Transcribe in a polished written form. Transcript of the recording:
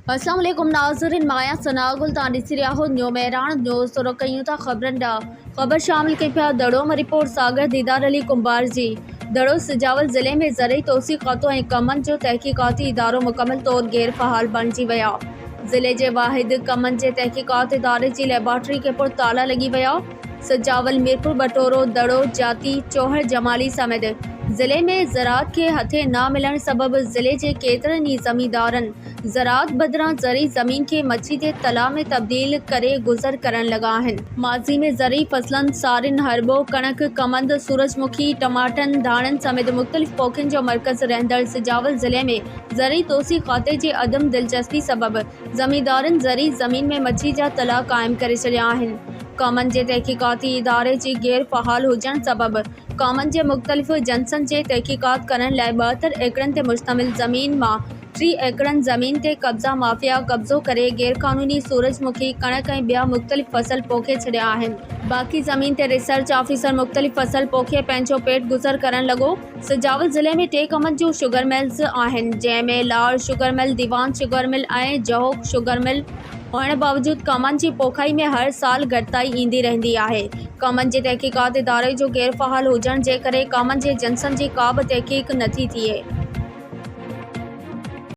अस्सलाम वालेकुम नाज़रीन, माया सनागुल तां ॾिसी रहिया हो न्यू मेहरान न्यूज़। तो कयूं था ख़बरनि ॾांहुं। ख़बर शामिल कई पिया दड़ो में रिपोर्ट सागर दीदार अली कुंभार जी। दड़ो सिजावल ज़िले में ज़रई तौसीक़ातों ऐं कमनि जो तहक़ीक़ाती इदारो मुकमल तौर गैर फ़हाल बणिजी विया। ज़िले जे वाहिद कमनि जे तहक़ीक़ात इदारे जी लेबॉरेटरी खे पुर ताला लॻी विया। सिजावल मीरपुर बटोरो दड़ो जाती चौहर जमाली समेत ज़िले में ज़राअत के हथे न मिलण सबब ज़िले जे केतिरनि ई ज़मींदारनि ज़राअत बदिरां ज़रई ज़मीन के मच्छी जे तलाउ में तब्दील करे गुज़र करण लॻा आहिनि। माज़ी में ज़रई फसलनि सारिन हरबो कणक कमंद सूरजमुखी टमाटनि धाणनि समेत मुख़्तलिफ़ पोखिन जो मर्कज़ रहंदड़ सिजावल ज़िले में ज़रई तौसीक़ाते जे अदम दिलचस्पी सबब ज़मींदारनि ज़रई ज़मीन में मच्छी जा तलाउ क़ाइमु करे छॾिया आहिनि। कमनि जे तहक़ीक़ाती इदारे जी गैर फ़हाल हुजण सबब कमनि जे मुख़्तलिफ़ जंसनि जे तहक़ीक़ात करण लाइ 72 एकड़नि ते मुश्तमिल ज़मीन मां 3 एकड़नि ज़मीन ते कब्ज़ा माफ़िया कब्ज़ो करे गैरक़ानूनी सूरजमुखी कणक ऐं ॿिया मुख़्तलिफ़ फसल पोखे छॾिया आहिनि। बाक़ी ज़मीन ते रिसर्च ऑफिसर मुख़्तलिफ़ फसल पोखे पंहिंजो पेट गुज़र करण लॻो। सिजावल ज़िले में 3 कमनि जूं शुगर मिल्स आहिनि, जंहिंमें लाड़ शुगर मिल, दीवान शुगर मिल ऐं जहोक शुगर मिल हुअण बावजूद कमनि जी पोखाई में हर साल घटिताई ईंदी रहंदी आहे। कमनि जे तहक़ीक़ात इदारे जो गैर फ़हाल हुजण जे करे कमनि जे जंसनि जी का बि तहक़ीक़ नथी थिए।